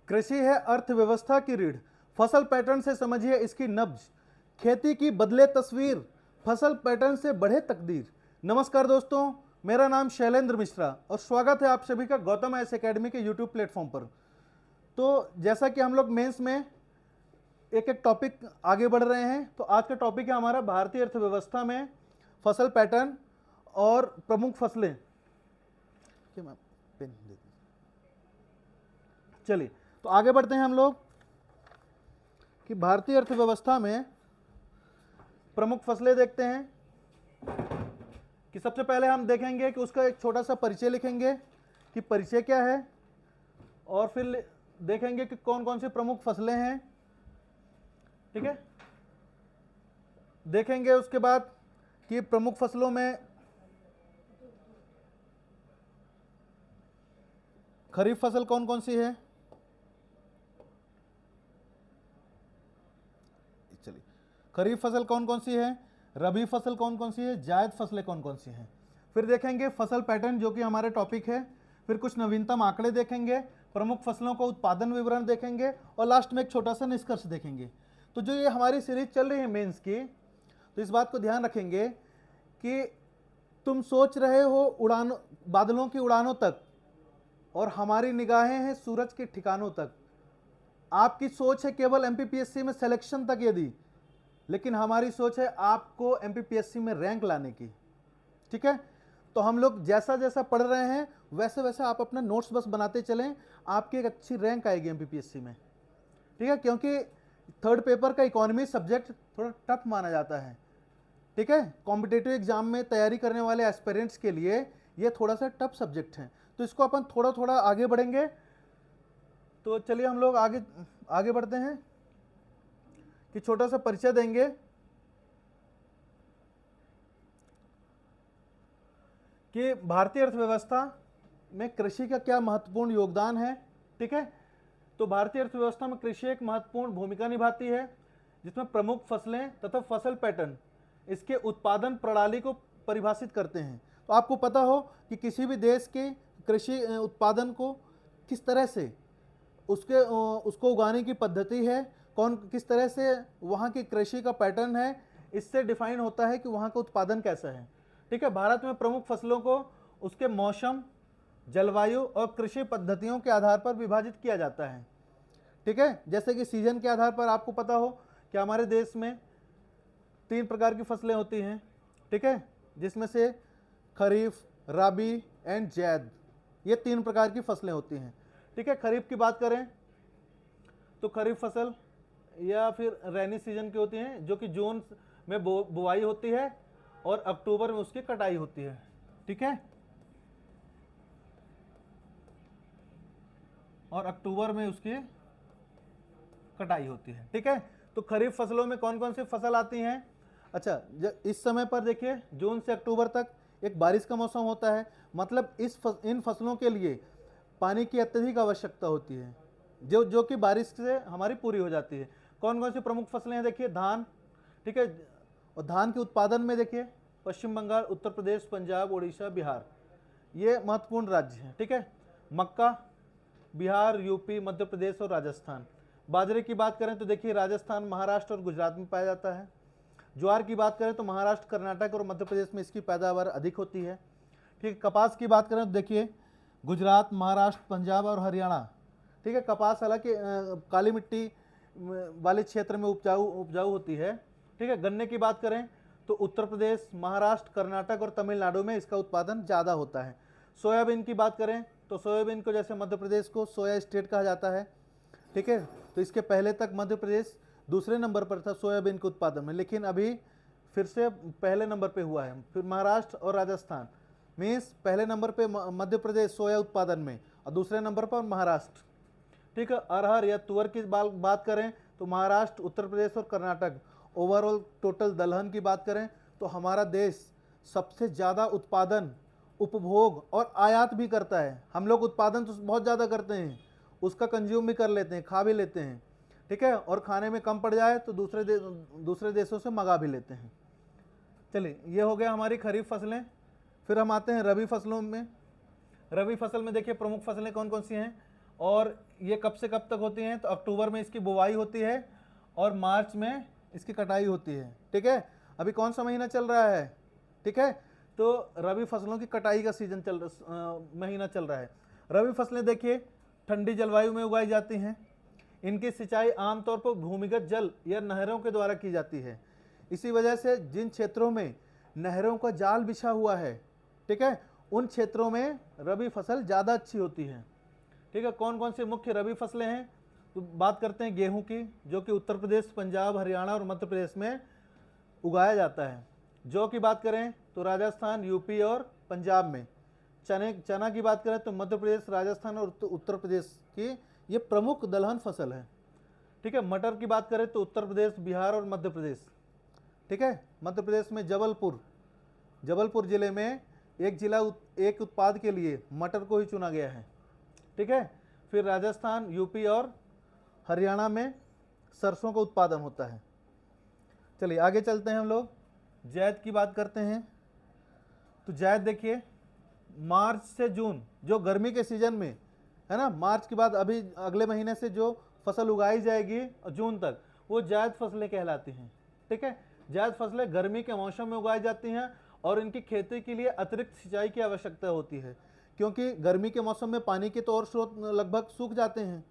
कृषि है अर्थव्यवस्था की रीढ़, फसल पैटर्न से समझिए इसकी नब्ज, खेती की बदले तस्वीर, फसल पैटर्न से बढ़े तकदीर। नमस्कार दोस्तों, मेरा नाम शैलेंद्र मिश्रा और स्वागत है आप सभी का गौतम आईएएस एकेडमी के यूट्यूब प्लेटफॉर्म पर। तो जैसा कि हम लोग मेंस में एक एक टॉपिक आगे बढ़ रहे हैं, तो आज का टॉपिक है हमारा भारतीय अर्थव्यवस्था में फसल पैटर्न और प्रमुख फसलें। चलिए तो आगे बढ़ते हैं हम लोग कि भारतीय अर्थव्यवस्था में प्रमुख फसलें देखते हैं कि सबसे पहले हम देखेंगे कि उसका एक छोटा सा परिचय लिखेंगे कि परिचय क्या है, और फिर देखेंगे कि कौन कौन सी प्रमुख फसलें हैं। ठीक है, देखेंगे उसके बाद कि प्रमुख फसलों में खरीफ फसल कौन कौन सी है। चलिए, खरीफ फसल कौन कौन सी है, रबी फसल कौन कौन सी है, जायद फसलें कौन कौन सी हैं। फिर देखेंगे फसल पैटर्न जो कि हमारे टॉपिक है। फिर कुछ नवीनतम आंकड़े देखेंगे, प्रमुख फसलों का उत्पादन विवरण देखेंगे और लास्ट में एक छोटा सा निष्कर्ष देखेंगे। तो जो ये हमारी सीरीज चल रही है मेंस की, तो इस बात को ध्यान रखेंगे कि तुम सोच रहे हो उड़ान बादलों की उड़ानों तक और हमारी निगाहें हैं सूरज के ठिकानों तक। आपकी सोच है केवल एमपीपीएससी में सिलेक्शन तक यदि, लेकिन हमारी सोच है आपको एमपीपीएससी में रैंक लाने की। ठीक है, तो हम लोग जैसा जैसा पढ़ रहे हैं वैसे वैसे आप अपना नोट्स बस बनाते चलें, आपकी एक अच्छी रैंक आएगी एमपीपीएससी में। ठीक है, क्योंकि थर्ड पेपर का इकोनॉमी सब्जेक्ट थोड़ा टफ माना जाता है। ठीक है, कॉम्पिटेटिव एग्जाम में तैयारी करने वाले एस्पिरेंट्स के लिए ये थोड़ा सा टफ सब्जेक्ट है, तो इसको अपन थोड़ा थोड़ा आगे बढ़ेंगे। तो चलिए हम लोग आगे बढ़ते हैं कि छोटा सा परिचय देंगे कि भारतीय अर्थव्यवस्था में कृषि का क्या महत्वपूर्ण योगदान है। ठीक है, तो भारतीय अर्थव्यवस्था में कृषि एक महत्वपूर्ण भूमिका निभाती है, जिसमें प्रमुख फसलें तथा फसल पैटर्न इसके उत्पादन प्रणाली को परिभाषित करते हैं। तो आपको पता हो कि किसी भी देश के कृषि उत्पादन को किस तरह से उसको उगाने की पद्धति है, किस तरह से वहाँ की कृषि का पैटर्न है, इससे डिफाइन होता है कि वहाँ का उत्पादन कैसा है। ठीक है, भारत में प्रमुख फसलों को उसके मौसम, जलवायु और कृषि पद्धतियों के आधार पर विभाजित किया जाता है। ठीक है, जैसे कि सीजन के आधार पर आपको पता हो कि हमारे देश में 3 प्रकार की फसलें होती हैं। ठीक है, जिसमें से खरीफ, रबी एंड जैद, ये 3 प्रकार की फसलें होती हैं। ठीक है, खरीफ की बात करें तो खरीफ फसल या फिर रैनी सीजन की होती हैं, जो कि जून में बुआई होती है और अक्टूबर में उसकी कटाई होती है। ठीक है, और अक्टूबर में उसकी कटाई होती है। ठीक है, तो खरीफ फसलों में कौन कौन सी फसल आती हैं। अच्छा, इस समय पर देखिए जून से अक्टूबर तक एक बारिश का मौसम होता है, मतलब इन फसलों के लिए पानी की अत्यधिक आवश्यकता होती है, जो कि बारिश से हमारी पूरी हो जाती है। कौन कौन सी प्रमुख फसलें हैं, देखिए धान। ठीक है, और धान के उत्पादन में देखिए पश्चिम बंगाल, उत्तर प्रदेश, पंजाब, उड़ीसा, बिहार, ये महत्वपूर्ण राज्य हैं। ठीक है, मक्का बिहार, यूपी, मध्य प्रदेश और राजस्थान। बाजरे की बात करें तो देखिए राजस्थान, महाराष्ट्र और गुजरात में पाया जाता है। ज्वार की बात करें तो महाराष्ट्र, कर्नाटक और मध्य प्रदेश में इसकी पैदावार अधिक होती है। ठीक है, कपास की बात करें तो देखिए गुजरात, महाराष्ट्र, पंजाब और हरियाणा। ठीक है, कपास हालांकि काली मिट्टी वाले क्षेत्र में उपजाऊ होती है। ठीक है, गन्ने की बात करें तो उत्तर प्रदेश, महाराष्ट्र, कर्नाटक और तमिलनाडु में इसका उत्पादन ज़्यादा होता है। सोयाबीन की बात करें तो सोयाबीन को जैसे मध्य प्रदेश को सोया स्टेट कहा जाता है। ठीक है, तो इसके पहले तक मध्य प्रदेश दूसरे नंबर पर था सोयाबीन के उत्पादन में, लेकिन अभी फिर से पहले नंबर पे हुआ है। फिर महाराष्ट्र और राजस्थान, मीन्स पहले नंबर पे मध्य प्रदेश सोया उत्पादन में और दूसरे नंबर पर महाराष्ट्र। ठीक है, अरहर या तुअर की बात करें तो महाराष्ट्र, उत्तर प्रदेश और कर्नाटक। ओवरऑल टोटल दलहन की बात करें तो हमारा देश सबसे ज़्यादा उत्पादन, उपभोग और आयात भी करता है। हम लोग उत्पादन तो बहुत ज़्यादा करते हैं, उसका कंज्यूम भी कर लेते हैं, खा भी लेते हैं। ठीक है, और खाने में कम पड़ जाए तो दूसरे देशों से मंगा भी लेते हैं। चलिए, ये हो गया हमारी खरीफ फसलें। फिर हम आते हैं रबी फसलों में। रबी फसल में देखिए प्रमुख फसलें कौन कौन सी हैं और ये कब से कब तक होती हैं? तो अक्टूबर में इसकी बुवाई होती है और मार्च में इसकी कटाई होती है। ठीक है, अभी कौन सा महीना चल रहा है? ठीक है, तो रबी फसलों की कटाई का सीजन महीना चल रहा है। रबी फसलें देखिए ठंडी जलवायु में उगाई जाती हैं। इनकी सिंचाई आमतौर पर भूमिगत जल या नहरों के द्वारा की जाती है। इसी वजह से जिन क्षेत्रों में नहरों का जाल बिछा हुआ है, ठीक है, उन क्षेत्रों में रबी फसल ज़्यादा अच्छी होती है। ठीक है, कौन कौन सी मुख्य रबी फसलें हैं? तो बात करते हैं गेहूं की, जो कि उत्तर प्रदेश, पंजाब, हरियाणा और मध्य प्रदेश में उगाया जाता है। जौ की बात करें तो राजस्थान, यूपी और पंजाब में। चना की बात करें तो मध्य प्रदेश, राजस्थान और उत्तर प्रदेश की ये प्रमुख दलहन फसल है। ठीक है, मटर की बात करें तो उत्तर प्रदेश, बिहार और मध्य प्रदेश। ठीक है, मध्य प्रदेश में जबलपुर जिले में एक उत्पाद के लिए मटर को ही चुना गया है। ठीक है, फिर राजस्थान, यूपी और हरियाणा में सरसों का उत्पादन होता है। चलिए आगे चलते हैं हम लोग, जायद की बात करते हैं। तो जायद देखिए मार्च से जून, जो गर्मी के सीजन में है ना, मार्च के बाद अभी अगले महीने से जो फसल उगाई जाएगी जून तक, वो जायद फसलें कहलाती हैं। ठीक है, जायद फसलें गर्मी के मौसम में उगाई जाती हैं और इनकी खेती के लिए अतिरिक्त सिंचाई की आवश्यकता होती है, क्योंकि गर्मी के मौसम में पानी के तो और स्रोत लगभग सूख जाते हैं,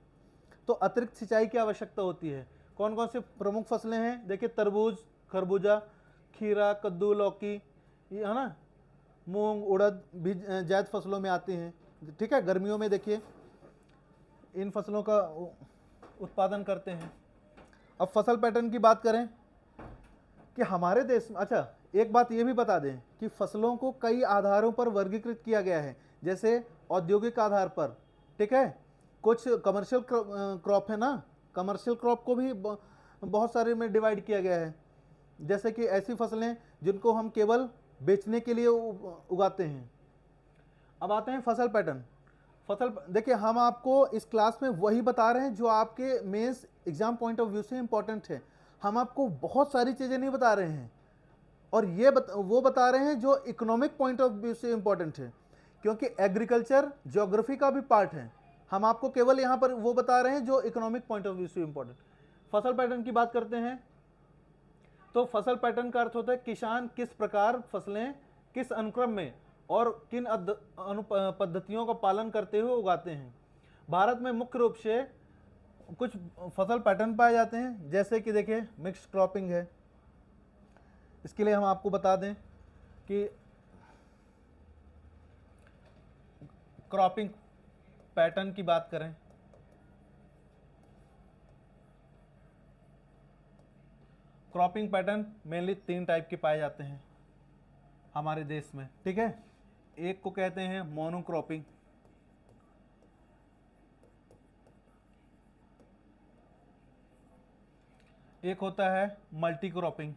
तो अतिरिक्त सिंचाई की आवश्यकता होती है। कौन कौन सी प्रमुख फसलें हैं? देखिए तरबूज, खरबूजा, खीरा, कद्दू, लौकी, ये है ना, मूंग, उड़द भी जायद फसलों में आती हैं। ठीक है, गर्मियों में देखिए इन फसलों का उत्पादन करते हैं। अब फसल पैटर्न की बात करें कि हमारे देश में, अच्छा एक बात ये भी बता दें कि फसलों को कई आधारों पर वर्गीकृत किया गया है, जैसे औद्योगिक आधार पर। ठीक है, कुछ कमर्शियल क्रॉप है ना, कमर्शियल क्रॉप को भी बहुत सारे में डिवाइड किया गया है, जैसे कि ऐसी फसलें जिनको हम केवल बेचने के लिए उगाते हैं। अब आते हैं फसल पैटर्न। फसल देखिए हम आपको इस क्लास में वही बता रहे हैं जो आपके mains exam point of view से इंपॉर्टेंट है। हम आपको बहुत सारी चीज़ें नहीं बता रहे हैं, और ये वो बता रहे हैं जो इकोनॉमिक पॉइंट ऑफ व्यू से इंपॉर्टेंट है, क्योंकि एग्रीकल्चर ज्योग्राफी का भी पार्ट है। हम आपको केवल यहाँ पर वो बता रहे हैं जो इकोनॉमिक पॉइंट ऑफ व्यू से इंपॉर्टेंट। फसल पैटर्न की बात करते हैं तो फसल पैटर्न का अर्थ होता है किसान किस प्रकार फसलें किस अनुक्रम में और किन पद्धतियों का पालन करते हुए उगाते हैं। भारत में मुख्य रूप से कुछ फसल पैटर्न पाए जाते हैं, जैसे कि देखिए मिक्स्ड क्रॉपिंग है। इसके लिए हम आपको बता दें कि क्रॉपिंग पैटर्न की बात करें क्रॉपिंग पैटर्न मेनली 3 टाइप के पाए जाते हैं हमारे देश में। ठीक है, एक को कहते हैं मोनोक्रॉपिंग, एक होता है मल्टी क्रॉपिंग,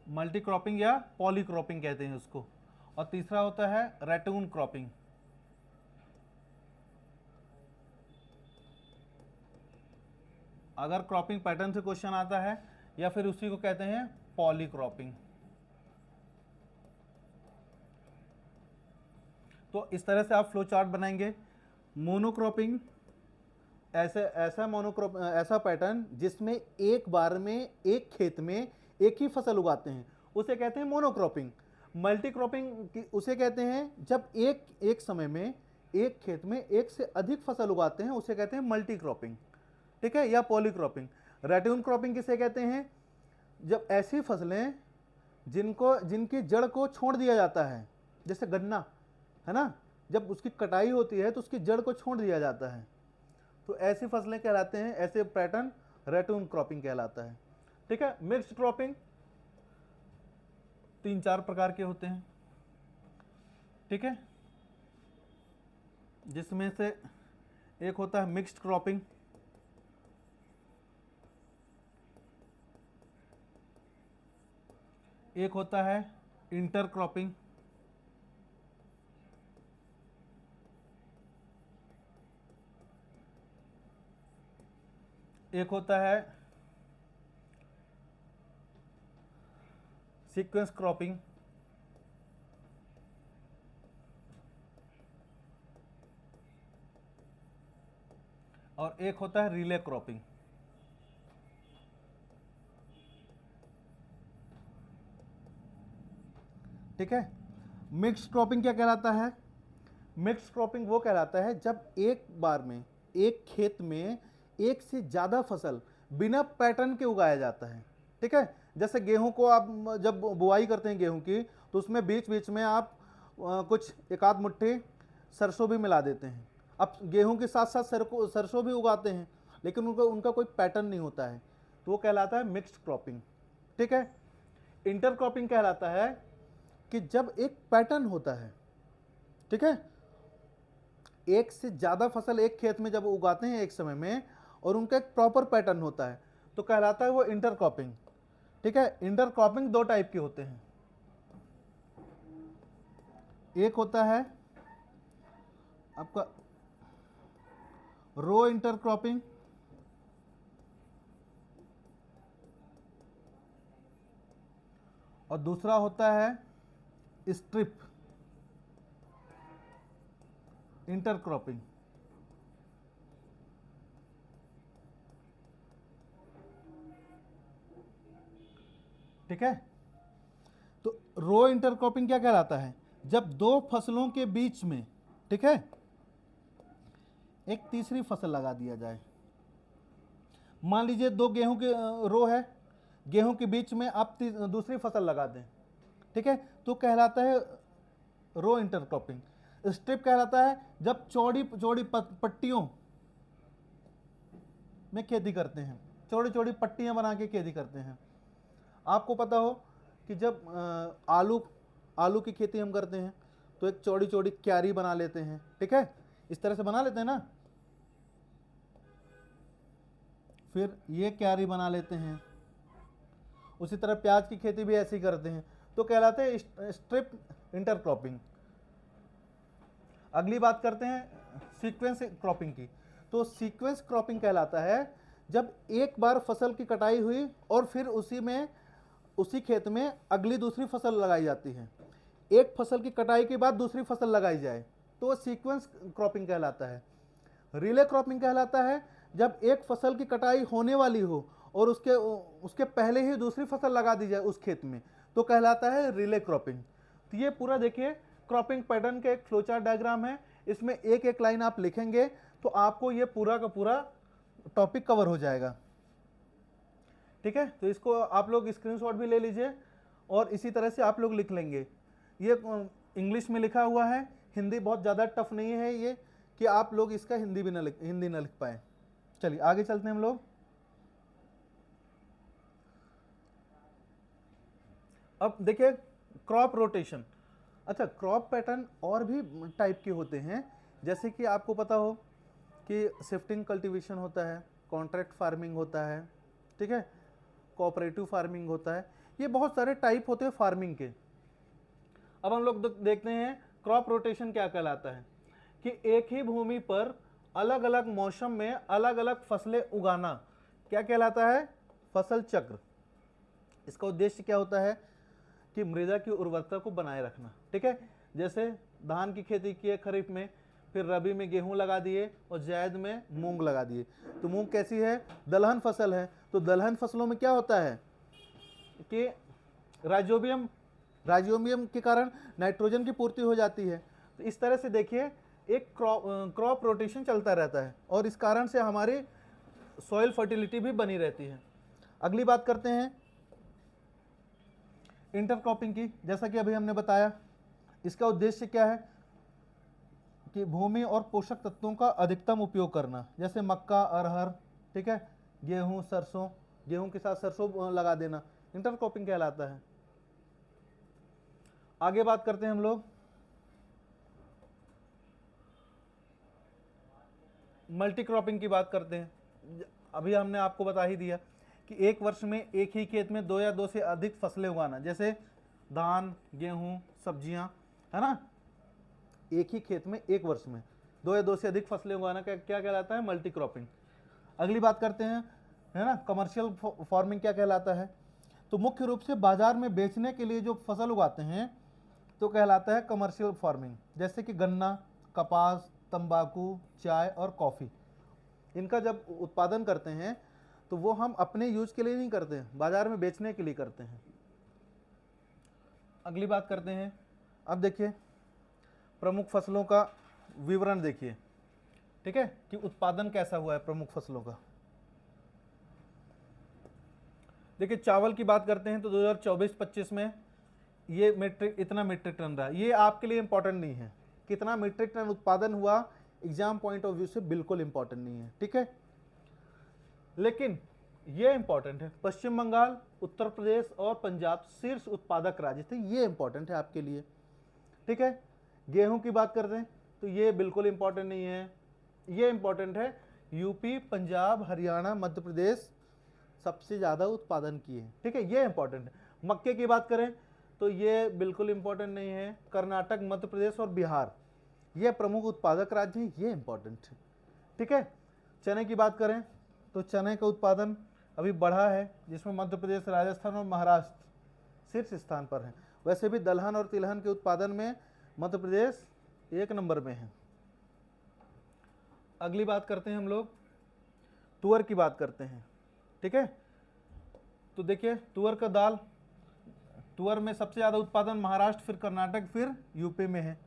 मल्टी क्रॉपिंग या पॉली क्रॉपिंग कहते हैं उसको, और तीसरा होता है रैटून क्रॉपिंग। अगर क्रॉपिंग पैटर्न से क्वेश्चन आता है या फिर उसी को कहते हैं पॉली क्रॉपिंग। तो इस तरह से आप फ्लो चार्ट बनाएंगे। मोनोक्रॉपिंग ऐसा पैटर्न जिसमें एक बार में एक खेत में एक ही फसल उगाते हैं, उसे कहते हैं मोनोक्रॉपिंग। मल्टी क्रॉपिंग उसे कहते हैं जब एक समय में एक खेत में एक से अधिक फसल उगाते हैं, उसे कहते हैं मल्टी क्रॉपिंग। ठीक है, या पॉलीक्रॉपिंग। रैट्यून क्रॉपिंग किसे कहते हैं? जब ऐसी फसलें जिनकी जड़ को छोड़ दिया जाता है, जैसे गन्ना है ना, जब उसकी कटाई होती है तो उसकी जड़ को छोड़ दिया जाता है, तो ऐसी फसलें कहलाते हैं, ऐसे पैटर्न रैट्यून क्रॉपिंग कहलाता है। ठीक है, मिक्स्ड क्रॉपिंग 3-4 प्रकार के होते हैं। ठीक है, जिसमें से एक होता है मिक्स्ड क्रॉपिंग, एक होता है इंटर क्रॉपिंग, एक होता है सीक्वेंस क्रॉपिंग, और एक होता है रिले क्रॉपिंग। ठीक है। मिक्स क्रॉपिंग क्या कहलाता है? मिक्स क्रॉपिंग वो कहलाता है जब एक बार में एक खेत में एक से ज़्यादा फसल बिना पैटर्न के उगाया जाता है। ठीक है। जैसे गेहूं को आप जब बुआई करते हैं गेहूं की, तो उसमें बीच बीच में आप कुछ एक आध मुट्ठी सरसों भी मिला देते हैं। अब गेहूं के साथ साथ सरसों भी उगाते हैं, लेकिन उनका कोई पैटर्न नहीं होता है, तो वो कहलाता है मिक्स्ड क्रॉपिंग। ठीक है। इंटर क्रॉपिंग कहलाता है कि जब एक पैटर्न होता है, ठीक है, एक से ज़्यादा फसल एक खेत में जब उगाते हैं एक समय में और उनका एक प्रॉपर पैटर्न होता है, तो कहलाता है वो इंटर क्रॉपिंग। ठीक है। इंटर क्रॉपिंग दो टाइप के होते हैं। एक होता है आपका रो इंटर क्रॉपिंग, और दूसरा होता है स्ट्रिप इंटर क्रॉपिंग। ठीक है। तो रो इंटरक्रॉपिंग क्या कहलाता है? जब दो फसलों के बीच में, ठीक है, एक तीसरी फसल लगा दिया जाए। मान लीजिए दो गेहूं के रो है, गेहूं के बीच में आप दूसरी फसल लगा दें, ठीक है, तो कहलाता है रो इंटरक्रॉपिंग। स्ट्रिप कहलाता है जब चौड़ी चौड़ी पट्टियों में खेती करते हैं, चौड़ी चौड़ी पट्टियां बना के खेती करते हैं। आपको पता हो कि जब आलू की खेती हम करते हैं तो एक चौड़ी चौड़ी क्यारी बना लेते हैं। ठीक है, इस तरह से बना लेते हैं ना, फिर ये क्यारी बना लेते हैं। उसी तरह प्याज की खेती भी ऐसी करते हैं, तो कहलाते हैं स्ट्रिप इंटरक्रॉपिंग। अगली बात करते हैं सीक्वेंस क्रॉपिंग की। तो सीक्वेंस क्रॉपिंग कहलाता है जब एक बार फसल की कटाई हुई और फिर उसी खेत में अगली दूसरी फसल लगाई जाती है। एक फसल की कटाई के बाद दूसरी फसल लगाई जाए, तो वो सीक्वेंस क्रॉपिंग कहलाता है। रिले क्रॉपिंग कहलाता है जब एक फसल की कटाई होने वाली हो और उसके पहले ही दूसरी फसल लगा दी जाए उस खेत में, तो कहलाता है रिले क्रॉपिंग। तो ये पूरा देखिए क्रॉपिंग पैटर्न का एक फ्लोचार्ट डायग्राम है। इसमें एक एक लाइन आप लिखेंगे तो आपको ये पूरा का पूरा टॉपिक कवर हो जाएगा। ठीक है, तो इसको आप लोग स्क्रीनशॉट भी ले लीजिए और इसी तरह से आप लोग लिख लेंगे। ये इंग्लिश में लिखा हुआ है, हिंदी बहुत ज़्यादा टफ नहीं है ये कि आप लोग इसका हिंदी ना लिख पाए। चलिए आगे चलते हैं हम लोग। अब देखिए क्रॉप रोटेशन। अच्छा, क्रॉप पैटर्न और भी टाइप के होते हैं, जैसे कि आपको पता हो कि शिफ्टिंग कल्टीवेशन होता है, कॉन्ट्रैक्ट फार्मिंग होता है, ठीक है, कोऑपरेटिव फार्मिंग होता है। ये बहुत सारे टाइप होते हैं फार्मिंग के। अब हम लोग देखते हैं क्रॉप रोटेशन क्या कहलाता है, कि एक ही भूमि पर अलग अलग मौसम में अलग अलग फसलें उगाना क्या कहलाता है? फसल चक्र। इसका उद्देश्य क्या होता है कि मृदा की उर्वरता को बनाए रखना। ठीक है, जैसे धान की खेती की है खरीफ में, फिर रबी में गेहूं लगा दिए और जायद में मूंग लगा दिए। तो मूंग कैसी है? दलहन फसल है। तो दलहन फसलों में क्या होता है कि राइजोबियम के कारण नाइट्रोजन की पूर्ति हो जाती है। तो इस तरह से देखिए एक क्रॉप रोटेशन चलता रहता है और इस कारण से हमारी सॉइल फर्टिलिटी भी बनी रहती है। अगली बात करते हैं इंटरक्रॉपिंग की। जैसा कि अभी हमने बताया, इसका उद्देश्य क्या है कि भूमि और पोषक तत्वों का अधिकतम उपयोग करना, जैसे मक्का, अरहर, ठीक है, गेहूं, सरसों, गेहूं के साथ सरसों लगा देना, इंटरक्रॉपिंग कहलाता है। आगे बात करते हैं हम लोग मल्टीक्रॉपिंग की बात करते हैं। अभी हमने आपको बता ही दिया कि एक वर्ष में एक ही खेत में दो या दो से अधिक फसलें उगाना, जैसे धान, गेहूं, सब्जियां, है ना, एक ही खेत में एक वर्ष में दो या दो से अधिक फसलें उगाना क्या कहलाता है? मल्टीक्रॉपिंग। अगली बात करते हैं, है ना, कमर्शियल फार्मिंग क्या कहलाता है? तो मुख्य रूप से बाजार में बेचने के लिए जो फसल उगाते हैं तो कहलाता है कमर्शियल फार्मिंग, जैसे कि गन्ना, कपास, तंबाकू, चाय और कॉफ़ी। इनका जब उत्पादन करते हैं तो वो हम अपने यूज के लिए नहीं करते हैं, बाजार में बेचने के लिए करते हैं। अगली बात करते हैं, अब देखिए प्रमुख फसलों का विवरण देखिए, ठीक है, कि उत्पादन कैसा हुआ है प्रमुख फसलों का। देखिए चावल की बात करते हैं तो 2024-25 में ये इतना मीट्रिक टन रहा। ये आपके लिए इंपॉर्टेंट नहीं है, कितना मीट्रिक टन उत्पादन हुआ एग्जाम पॉइंट ऑफ व्यू से बिल्कुल इंपॉर्टेंट नहीं है, ठीक है। लेकिन ये इंपॉर्टेंट है, पश्चिम बंगाल, उत्तर प्रदेश और पंजाब शीर्ष उत्पादक राज्य थे, ये इंपॉर्टेंट है आपके लिए, ठीक है। गेहूं की बात करते हैं तो ये बिल्कुल इंपॉर्टेंट नहीं है, ये इंपॉर्टेंट है, यूपी, पंजाब, हरियाणा, मध्य प्रदेश सबसे ज़्यादा उत्पादन किए, ठीक है, ये इंपॉर्टेंट है। मक्के की बात करें तो ये बिल्कुल इंपॉर्टेंट नहीं है, कर्नाटक, मध्य प्रदेश और बिहार ये प्रमुख उत्पादक राज्य हैं, ये इंपॉर्टेंट है, ठीक है। चने की बात करें तो चने का उत्पादन अभी बढ़ा है, जिसमें मध्य प्रदेश, राजस्थान और महाराष्ट्र शीर्ष स्थान पर हैं। वैसे भी दलहन और तिलहन के उत्पादन में मध्य प्रदेश 1 नंबर में है। अगली बात करते हैं हम लोग तुअर की बात करते हैं, ठीक है। तो देखिए तुअर का दाल, तुअर में सबसे ज़्यादा उत्पादन महाराष्ट्र, फिर कर्नाटक, फिर यूपी में है।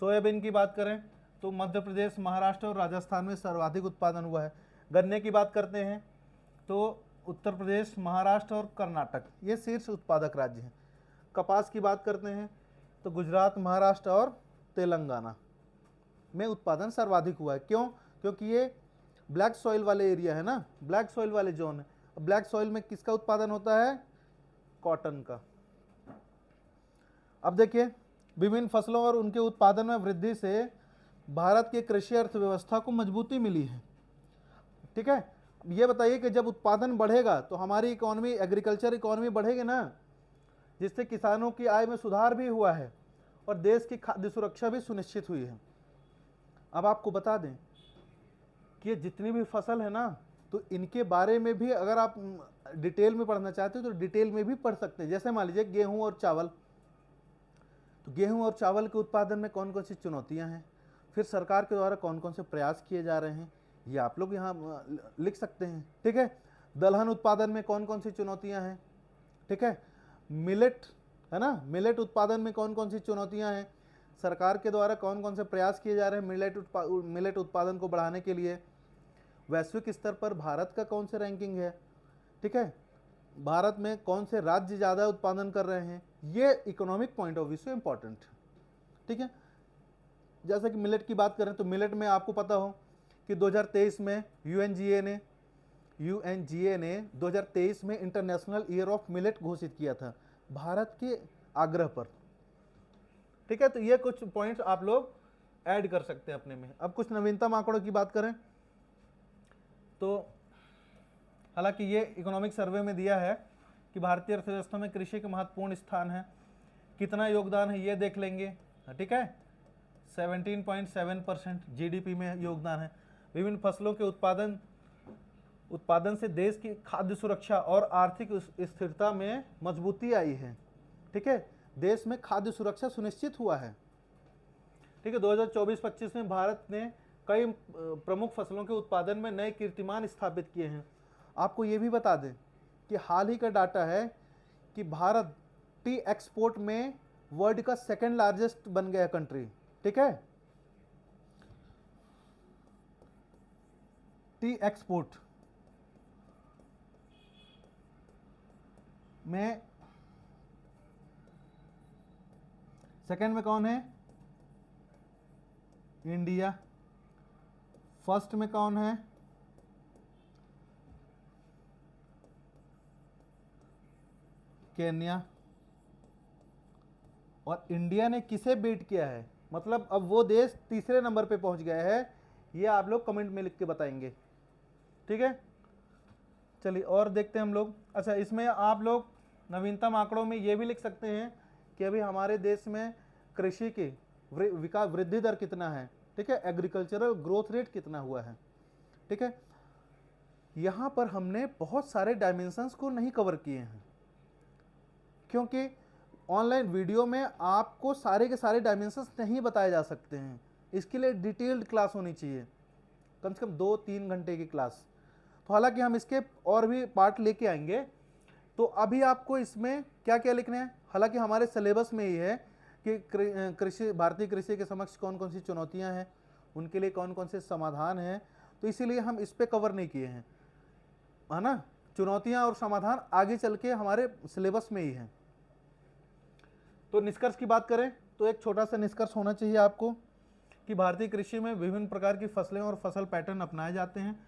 सोयाबीन की बात करें तो मध्य प्रदेश, महाराष्ट्र और राजस्थान में सर्वाधिक उत्पादन हुआ है। गन्ने की बात करते हैं तो उत्तर प्रदेश, महाराष्ट्र और कर्नाटक ये शीर्ष उत्पादक राज्य हैं। कपास की बात करते हैं तो गुजरात, महाराष्ट्र और तेलंगाना में उत्पादन सर्वाधिक हुआ है। क्यों? क्योंकि ये ब्लैक सॉइल वाले एरिया है ना, ब्लैक सॉइल वाले जोन है। ब्लैक सॉइल में किसका उत्पादन होता है? कॉटन का। अब देखिए विभिन्न फसलों और उनके उत्पादन में वृद्धि से भारत की कृषि अर्थव्यवस्था को मजबूती मिली है, ठीक है। ये बताइए कि जब उत्पादन बढ़ेगा तो हमारी इकोनॉमी, एग्रीकल्चर इकोनॉमी बढ़ेगी ना, जिससे किसानों की आय में सुधार भी हुआ है और देश की खाद्य सुरक्षा भी सुनिश्चित हुई है। अब आपको बता दें कि ये जितनी भी फसल है ना, तो इनके बारे में भी अगर आप डिटेल में पढ़ना चाहते हो तो डिटेल में भी पढ़ सकते हैं। जैसे मान लीजिए गेहूं और चावल, तो गेहूं और चावल के उत्पादन में कौन कौन सी चुनौतियां हैं, फिर सरकार के द्वारा कौन कौन से प्रयास किए जा रहे हैं, ये आप लोग यहाँ लिख सकते हैं, ठीक है। दलहन उत्पादन में कौन कौन सी चुनौतियां हैं, ठीक है। मिलेट है ना, मिलेट उत्पादन में कौन कौन सी चुनौतियां हैं, सरकार के द्वारा कौन कौन से प्रयास किए जा रहे हैं मिलेट उत्पादन को बढ़ाने के लिए, वैश्विक स्तर पर भारत का कौन से रैंकिंग है, ठीक है, भारत में कौन से राज्य ज़्यादा उत्पादन कर रहे हैं, ये इकोनॉमिक पॉइंट ऑफ व्यू से इंपॉर्टेंट है, ठीक है। जैसे कि मिलेट की बात करें तो मिलेट में आपको पता हो कि 2023 में यूएनजीए ने 2023 में इंटरनेशनल ईयर ऑफ मिलेट घोषित किया था भारत के आग्रह पर, ठीक है। तो ये कुछ पॉइंट्स आप लोग ऐड कर सकते हैं अपने में। अब कुछ नवीनतम आंकड़ों की बात करें तो हालांकि ये इकोनॉमिक सर्वे में दिया है कि भारतीय अर्थव्यवस्था में कृषि का महत्वपूर्ण स्थान है, कितना योगदान है ये देख लेंगे, ठीक है। 17.7% जीडीपी में योगदान है। विभिन्न फसलों के उत्पादन से देश की खाद्य सुरक्षा और आर्थिक स्थिरता में मजबूती आई है, ठीक है, देश में खाद्य सुरक्षा सुनिश्चित हुआ है, ठीक है। 2024-25 में भारत ने कई प्रमुख फसलों के उत्पादन में नए कीर्तिमान स्थापित किए हैं। आपको ये भी बता दें कि हाल ही का डाटा है कि भारत टी एक्सपोर्ट में वर्ल्ड का सेकंड लार्जेस्ट बन गया कंट्री, ठीक है। टी एक्सपोर्ट में सेकंड में कौन है? इंडिया। फर्स्ट में कौन है? केन्या। और इंडिया ने किसे बीट किया है, मतलब अब वो देश तीसरे नंबर पे पहुंच गया है, ये आप लोग कमेंट में लिख के बताएंगे, ठीक है। चलिए और देखते हैं हम लोग। अच्छा, इसमें आप लोग नवीनतम आंकड़ों में ये भी लिख सकते हैं कि अभी हमारे देश में कृषि की विकास वृद्धि दर कितना है, ठीक है, एग्रीकल्चरल ग्रोथ रेट कितना हुआ है, ठीक है। यहाँ पर हमने बहुत सारे डायमेंशंस को नहीं कवर किए हैं, क्योंकि ऑनलाइन वीडियो में आपको सारे के सारे डायमेंशंस नहीं बताए जा सकते हैं, इसके लिए डिटेल्ड क्लास होनी चाहिए, कम से कम 2-3 घंटे की क्लास। तो हालांकि हम इसके और भी पार्ट लेके आएंगे। तो अभी आपको इसमें क्या क्या लिखना है, हालांकि हमारे सिलेबस में ही है कि कृषि, भारतीय कृषि के समक्ष कौन कौन सी चुनौतियां हैं, उनके लिए कौन कौन से समाधान हैं, तो इसीलिए हम इस पे कवर नहीं किए हैं, है ना। चुनौतियां और समाधान आगे चल के हमारे सिलेबस में ही है। तो निष्कर्ष की बात करें तो एक छोटा सा निष्कर्ष होना चाहिए आपको कि भारतीय कृषि में विभिन्न प्रकार की फसलें और फसल पैटर्न अपनाए जाते हैं।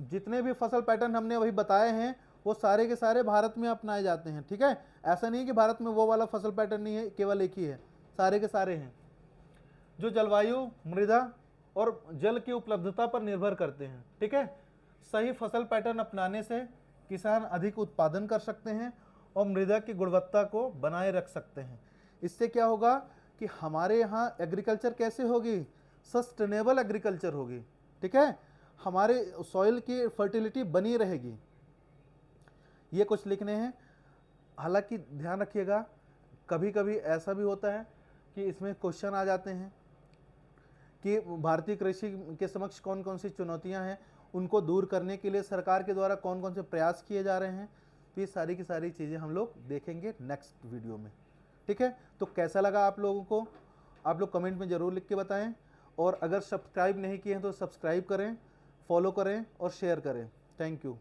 जितने भी फसल पैटर्न हमने वही बताए हैं वो सारे के सारे भारत में अपनाए जाते हैं, ठीक है। ऐसा नहीं है कि भारत में वो वाला फसल पैटर्न नहीं है, केवल एक ही है, सारे के सारे हैं, जो जलवायु, मृदा और जल की उपलब्धता पर निर्भर करते हैं, ठीक है। सही फसल पैटर्न अपनाने से किसान अधिक उत्पादन कर सकते हैं और मृदा की गुणवत्ता को बनाए रख सकते हैं। इससे क्या होगा कि हमारे यहाँ एग्रीकल्चर कैसे होगी, सस्टेनेबल एग्रीकल्चर होगी, ठीक है। हमारे सॉइल की फर्टिलिटी बनी रहेगी। ये कुछ लिखने हैं। हालांकि ध्यान रखिएगा कभी कभी ऐसा भी होता है कि इसमें क्वेश्चन आ जाते हैं कि भारतीय कृषि के समक्ष कौन कौन सी चुनौतियां हैं, उनको दूर करने के लिए सरकार के द्वारा कौन कौन से प्रयास किए जा रहे हैं। तो ये सारी की सारी चीज़ें हम लोग देखेंगे नेक्स्ट वीडियो में, ठीक है। तो कैसा लगा आप लोगों को, आप लोग कमेंट में ज़रूर लिख के बताएं। और अगर सब्सक्राइब नहीं किए हैं तो सब्सक्राइब करें, फॉलो करें और शेयर करें। Thank you.